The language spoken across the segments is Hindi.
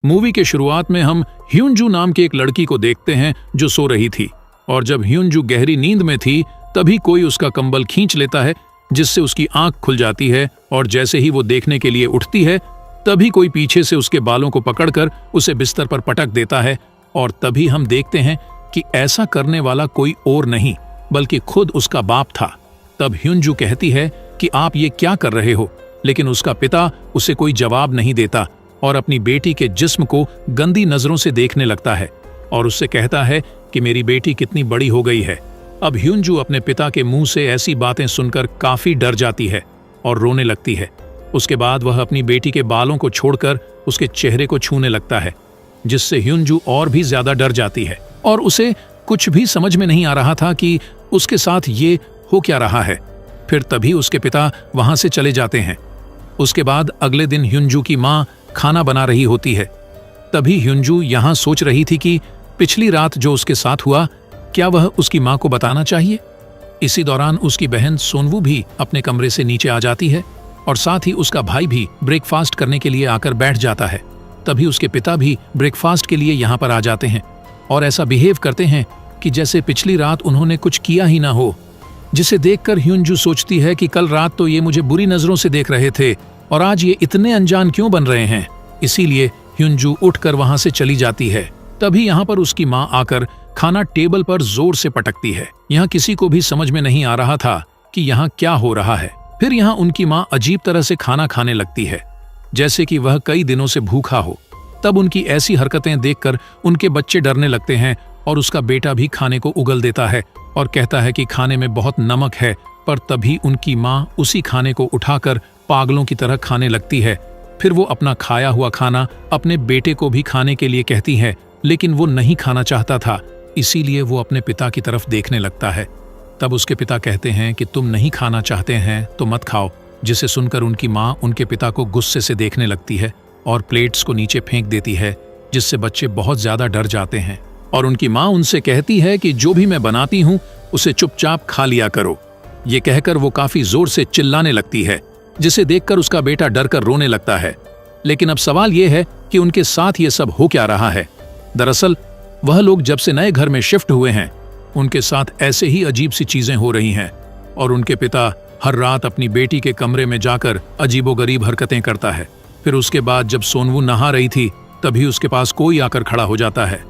मूवी के शुरुआत में हम ह्यूनजू नाम की एक लड़की को देखते हैं जो सो रही थी, और जब ह्यूनजू गहरी नींद में थी तभी कोई उसका कंबल खींच लेता है, जिससे उसकी आंख खुल जाती है, और जैसे ही वो देखने के लिए उठती है तभी कोई पीछे से उसके बालों को पकड़कर उसे बिस्तर पर पटक देता है। और तभी हम देखते हैं कि ऐसा करने वाला कोई और नहीं बल्कि खुद उसका बाप था। तब ह्यूनजू कहती है कि आप ये क्या कर रहे हो, लेकिन उसका पिता उसे कोई जवाब नहीं देता और अपनी बेटी के जिस्म को गंदी नजरों से देखने लगता है और उससे कहता है कि मेरी बेटी कितनी बड़ी हो गई है। अब ह्यूनजू अपने पिता के मुंह से ऐसी बातें सुनकर काफी डर जाती है और रोने लगती है। उसके बाद वह अपनी बेटी के बालों को छोड़कर उसके चेहरे को छूने लगता है, जिससे ह्यूनजू और भी ज्यादा डर जाती है और उसे कुछ भी समझ में नहीं आ रहा था कि उसके साथ ये हो क्या रहा है। फिर तभी उसके पिता वहां से चले जाते हैं। उसके बाद अगले दिन ह्यूनजू की माँ खाना बना रही होती है। तभी ह्यूनजू यहाँ सोच रही थी कि पिछली रात जो उसके साथ हुआ क्या वह उसकी माँ को बताना चाहिए। इसी दौरान उसकी बहन सोनवू भी अपने कमरे से नीचे आ जाती है और साथ ही उसका भाई भी ब्रेकफास्ट करने के लिए आकर बैठ जाता है। तभी उसके पिता भी ब्रेकफास्ट के लिए यहाँ पर आ जाते हैं और ऐसा बिहेव करते हैं कि जैसे पिछली रात उन्होंने कुछ किया ही ना हो, जिसे देखकर ह्यूनजू सोचती है कि कल रात तो ये मुझे बुरी नजरों से देख रहे थे और आज ये इतने अनजान क्यों बन रहे हैं। इसीलिए ह्यूनजू उठकर वहां से चली जाती है। तभी यहाँ पर उसकी माँ आकर खाना टेबल पर जोर से पटकती है। यहाँ किसी को भी समझ में नहीं आ रहा था कि यहाँ क्या हो रहा है। फिर यहाँ उनकी माँ अजीब तरह से खाना खाने लगती है, जैसे कि वह कई दिनों से भूखा हो। तब उनकी ऐसी हरकतें देखकर उनके बच्चे डरने लगते हैं और उसका बेटा भी खाने को उगल देता है और कहता है कि खाने में बहुत नमक है। पर तभी उनकी माँ उसी खाने को उठाकर पागलों की तरह खाने लगती है। फिर वो अपना खाया हुआ खाना अपने बेटे को भी खाने के लिए कहती है, लेकिन वो नहीं खाना चाहता था, इसीलिए वो अपने पिता की तरफ देखने लगता है। तब उसके पिता कहते हैं कि तुम नहीं खाना चाहते हैं तो मत खाओ, जिसे सुनकर उनकी माँ उनके पिता को गुस्से से देखने लगती है और प्लेट्स को नीचे फेंक देती है, जिससे बच्चे बहुत ज्यादा डर जाते हैं। और उनकी माँ उनसे कहती है कि जो भी मैं बनाती हूँ उसे चुपचाप खा लिया करो। ये कहकर वो काफी जोर से चिल्लाने लगती है, जिसे देखकर उसका बेटा डरकर रोने लगता है। लेकिन अब सवाल ये है कि उनके साथ ये सब हो क्या रहा है। दरअसल वह लोग जब से नए घर में शिफ्ट हुए हैं उनके साथ ऐसे ही अजीब सी चीजें हो रही हैं और उनके पिता हर रात अपनी बेटी के कमरे में जाकर अजीबोगरीब हरकतें करता है। फिर उसके बाद जब सोनवू नहा रही थी तभी उसके पास कोई आकर खड़ा हो जाता है।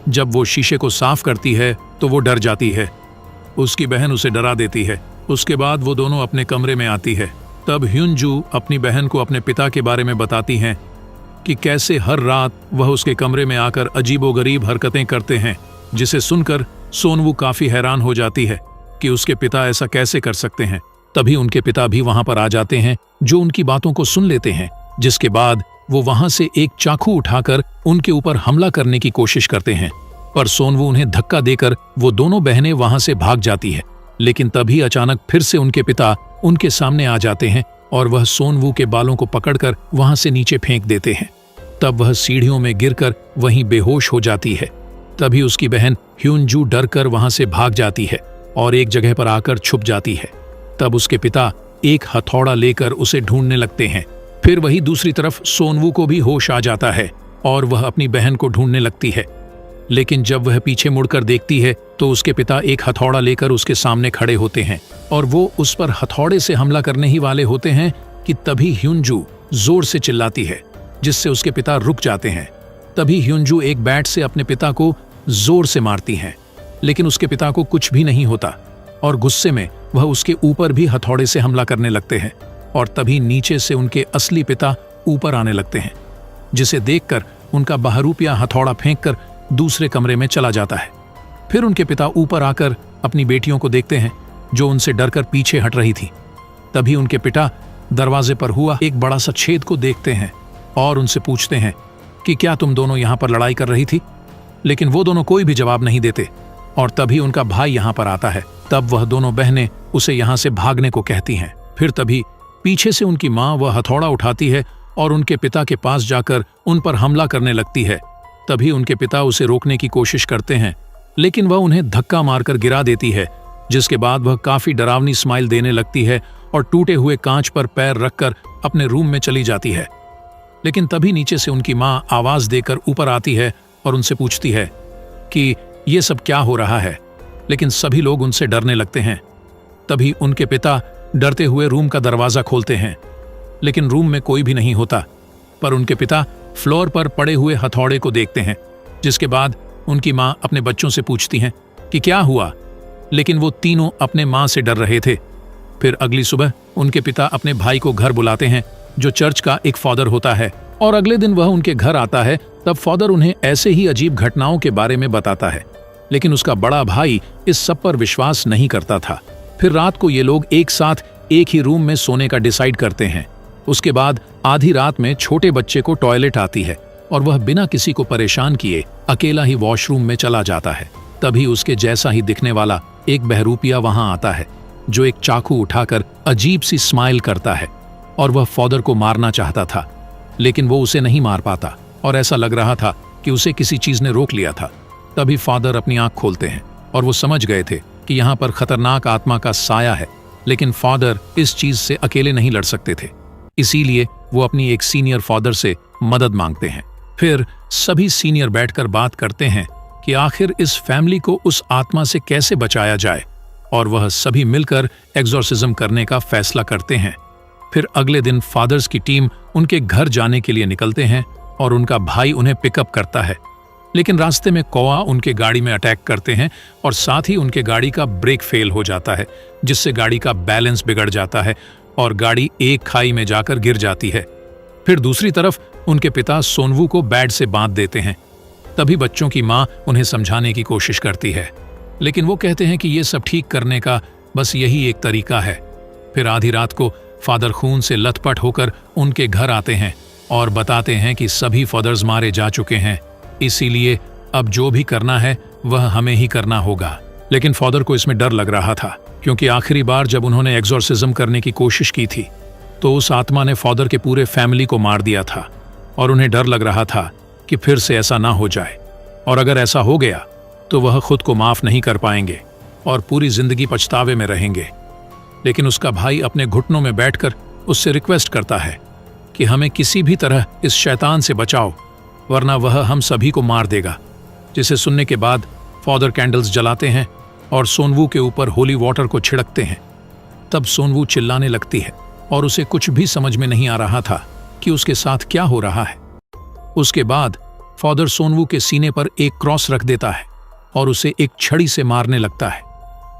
जब वो शीशे को साफ करती है तो वो डर जाती है। उसकी बहन उसे डरा देती है। उसके बाद वो दोनों अपने कमरे में आती है। तब ह्यूनजू अपनी बहन को अपने पिता के बारे में बताती हैं कि कैसे हर रात वह उसके कमरे में आकर अजीबोगरीब हरकतें करते हैं, जिसे सुनकर सोनवू काफी हैरान हो जाती है कि उसके पिता ऐसा कैसे कर सकते हैं। तभी उनके पिता भी वहां पर आ जाते हैं, जो उनकी बातों को सुन लेते हैं, जिसके बाद वो वहां से एक चाकू उठाकर उनके ऊपर हमला करने की कोशिश करते हैं। पर सोनवू उन्हें धक्का देकर वो दोनों बहनें वहां से भाग जाती है। लेकिन तभी अचानक फिर से उनके पिता उनके सामने आ जाते हैं और वह सोनवू के बालों को पकड़कर वहां से नीचे फेंक देते हैं। तब वह सीढ़ियों में गिरकर वहीं बेहोश हो जाती है। तभी उसकी बहन ह्यूनजू डरकर वहां से भाग जाती है और एक जगह पर आकर छुप जाती है। तब उसके पिता एक हथौड़ा लेकर उसे ढूंढने लगते हैं। फिर वही दूसरी तरफ सोनवू को भी होश आ जाता है और वह अपनी बहन को ढूंढने लगती है। लेकिन जब वह पीछे मुड़कर देखती है तो उसके पिता एक हथौड़ा लेकर उसके सामने खड़े होते हैं और वो उस पर हथौड़े से हमला करने ही वाले होते हैं कि तभी ह्यूनजू जोर से चिल्लाती है, जिससे उसके पिता रुक जाते हैं। तभी ह्यूनजू एक बैट से अपने पिता को जोर से मारती हैं, लेकिन उसके पिता को कुछ भी नहीं होता और गुस्से में वह उसके ऊपर भी हथौड़े से हमला करने लगते हैं। और तभी नीचे से उनके असली पिता ऊपर आने लगते हैं, जिसे देखकर उनका बहरूपिया हथौड़ा फेंककर दूसरे कमरे में चला जाता है। फिर उनके पिता ऊपर आकर अपनी बेटियों को देखते हैं, जो उनसे डरकर पीछे हट रही थी। तभी उनके पिता दरवाजे पर हुआ एक बड़ा सा छेद को देखते हैं और उनसे पूछते हैं कि क्या तुम दोनों यहाँ पर लड़ाई कर रही थी। लेकिन वो दोनों कोई भी जवाब नहीं देते। और तभी उनका भाई यहाँ पर आता है। तब वह दोनों बहनें उसे यहाँ से भागने को कहती हैं। फिर तभी पीछे से उनकी माँ वह हथौड़ा उठाती है और उनके पिता के पास जाकर उन पर हमला करने लगती है। तभी उनके पिता उसे रोकने की कोशिश करते हैं, लेकिन वह उन्हें धक्का मारकर गिरा देती है, जिसके बाद वह काफी डरावनी स्माइल देने लगती है और टूटे हुए कांच पर पैर रखकर अपने रूम में चली जाती है। लेकिन तभी नीचे से उनकी माँ आवाज देकर ऊपर आती है और उनसे पूछती है कि ये सब क्या हो रहा है। लेकिन सभी लोग उनसे डरने लगते हैं। तभी उनके पिता डरते हुए रूम का दरवाजा खोलते हैं, लेकिन रूम में कोई भी नहीं होता। पर उनके पिता फ्लोर पर पड़े हुए हथौड़े को देखते हैं, जिसके बाद उनकी माँ अपने बच्चों से पूछती हैं कि क्या हुआ, लेकिन वो तीनों अपने माँ से डर रहे थे। फिर अगली सुबह उनके पिता अपने भाई को घर बुलाते हैं, जो चर्च का एक फादर होता है, और अगले दिन वह उनके घर आता है। तब फादर उन्हें ऐसे ही अजीब घटनाओं के बारे में बताता है, लेकिन उसका बड़ा भाई इस सब पर विश्वास नहीं करता था। फिर रात को ये लोग एक साथ एक ही रूम में सोने का डिसाइड करते हैं। उसके बाद आधी रात में छोटे बच्चे को टॉयलेट आती है और वह बिना किसी को परेशान किए अकेला ही वॉशरूम में चला जाता है। तभी उसके जैसा ही दिखने वाला एक बहरूपिया वहां आता है, जो एक चाकू उठाकर अजीब सी स्माइल करता है, और वह फादर को मारना चाहता था, लेकिन वो उसे नहीं मार पाता और ऐसा लग रहा था कि उसे किसी चीज ने रोक लिया था। तभी फादर अपनी आंख खोलते हैं और वो समझ गए थे कि यहाँ पर खतरनाक आत्मा का साया है, लेकिन फादर इस चीज से अकेले नहीं लड़ सकते थे, इसीलिए वो अपनी एक सीनियर फादर से मदद मांगते हैं। फिर सभी सीनियर बैठकर बात करते हैं कि आखिर इस फैमिली को उस आत्मा से कैसे बचाया जाए, और वह सभी मिलकर एग्जॉर्सिज्म करने का फैसला करते हैं। फिर अगले दिन फादर्स की टीम उनके घर जाने के लिए निकलते हैं और उनका भाई उन्हें पिकअप करता है, लेकिन रास्ते में कौआ उनके गाड़ी में अटैक करते हैं और साथ ही उनके गाड़ी का ब्रेक फेल हो जाता है, जिससे गाड़ी का बैलेंस बिगड़ जाता है और गाड़ी एक खाई में जाकर गिर जाती है। फिर दूसरी तरफ उनके पिता सोनवू को बेड से बांध देते हैं। तभी बच्चों की माँ उन्हें समझाने की कोशिश करती है, लेकिन वो कहते हैं कि ये सब ठीक करने का बस यही एक तरीका है। फिर आधी रात को फादर खून से लथपथ होकर उनके घर आते हैं और बताते हैं कि सभी फादर्स मारे जा चुके हैं, इसीलिए अब जो भी करना है वह हमें ही करना होगा। लेकिन फादर को इसमें डर लग रहा था, क्योंकि आखिरी बार जब उन्होंने एग्जॉर्सिज्म करने की कोशिश की थी तो उस आत्मा ने फादर के पूरे फैमिली को मार दिया था, और उन्हें डर लग रहा था कि फिर से ऐसा ना हो जाए, और अगर ऐसा हो गया तो वह खुद को माफ नहीं कर पाएंगे और पूरी जिंदगी पछतावे में रहेंगे। लेकिन उसका भाई अपने घुटनों में बैठकर उससे रिक्वेस्ट करता है कि हमें किसी भी तरह इस शैतान से बचाओ, वरना वह हम सभी को मार देगा। जिसे सुनने के बाद फादर कैंडल्स जलाते हैं और सोनवू के ऊपर होली वाटर को छिड़कते हैं। तब सोनवू चिल्लाने लगती है और उसे कुछ भी समझ में नहीं आ रहा था कि उसके साथ क्या हो रहा है। उसके बाद फादर सोनवू के सीने पर एक क्रॉस रख देता है और उसे एक छड़ी से मारने लगता है।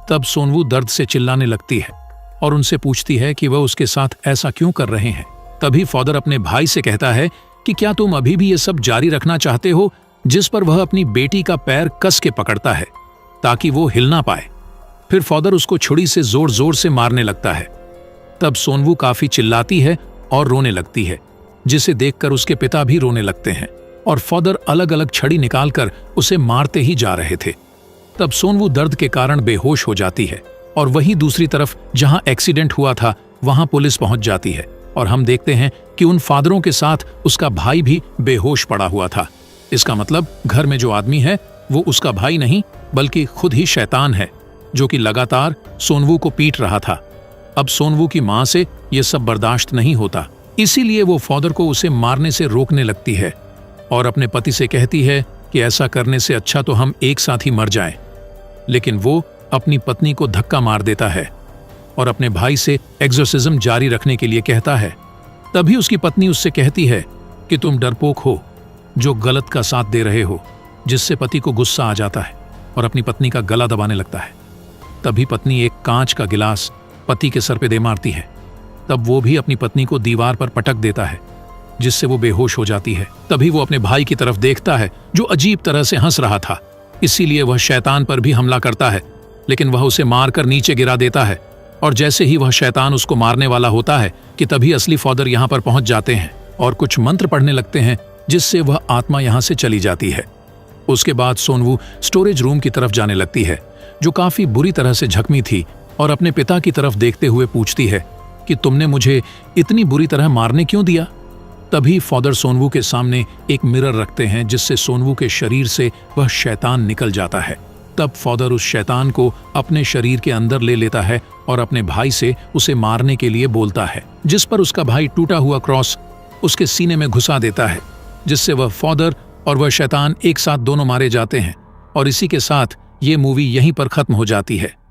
तब सोनवू दर्द से चिल्लाने लगती है और उनसे पूछती है कि वह उसके साथ ऐसा क्यों कर रहे हैं। तभी फादर अपने भाई से कहता है कि क्या तुम अभी भी ये सब जारी रखना चाहते हो, जिस पर वह अपनी बेटी का पैर कस के पकड़ता है ताकि वो हिल ना पाए। फिर फादर उसको छुरी से जोर जोर से मारने लगता है। तब सोनवू काफी चिल्लाती है और रोने लगती है, जिसे देखकर उसके पिता भी रोने लगते हैं, और फादर अलग अलग छड़ी निकालकर उसे मारते ही जा रहे थे। तब सोनवू दर्द के कारण बेहोश हो जाती है, और वहीं दूसरी तरफ जहां एक्सीडेंट हुआ था वहां पुलिस पहुंच जाती है, और हम देखते हैं कि उन फादरों के साथ उसका भाई भी बेहोश पड़ा हुआ था। इसका मतलब घर में जो आदमी है वो उसका भाई नहीं बल्कि खुद ही शैतान है, जो कि लगातार सोनवू को पीट रहा था। अब सोनवू की मां से यह सब बर्दाश्त नहीं होता, इसीलिए वो फादर को उसे मारने से रोकने लगती है और अपने पति से कहती है कि ऐसा करने से अच्छा तो हम एक साथ ही मर जाएं। लेकिन वो अपनी पत्नी को धक्का मार देता है और अपने भाई से एक्सोर्सिज्म जारी रखने के लिए कहता है। तभी उसकी पत्नी उससे कहती है कि तुम डरपोक हो जो गलत का साथ दे रहे हो, जिससे पति को गुस्सा आ जाता है और अपनी पत्नी का गला दबाने लगता है। तभी पत्नी एक कांच का गिलास पति के सर पे दे मारती है। तब वो भी अपनी पत्नी को दीवार पर पटक देता है, जिससे वो बेहोश हो जाती है। तभी वो अपने भाई की तरफ देखता है जो अजीब तरह से हंस रहा था, इसीलिए वह शैतान पर भी हमला करता है, लेकिन वह उसे मारकर नीचे गिरा देता है। और जैसे ही वह शैतान उसको मारने वाला होता है कि तभी असली फादर यहाँ पर पहुंच जाते हैं और कुछ मंत्र पढ़ने लगते हैं, जिससे वह आत्मा यहाँ से चली जाती है। उसके बाद सोनवू स्टोरेज रूम की तरफ जाने लगती है, जो काफी बुरी तरह से जख्मी थी, और अपने पिता की तरफ देखते हुए पूछती है कि तुमने मुझे इतनी बुरी तरह मारने क्यों दिया। तभी फादर सोनवू के सामने एक मिरर रखते हैं, जिससे सोनवू के शरीर से वह शैतान निकल जाता है। तब फादर उस शैतान को अपने शरीर के अंदर ले लेता है और अपने भाई से उसे मारने के लिए बोलता है, जिस पर उसका भाई टूटा हुआ क्रॉस उसके सीने में घुसा देता है, जिससे वह फादर और वह शैतान एक साथ दोनों मारे जाते हैं। और इसी के साथ ये मूवी यहीं पर खत्म हो जाती है।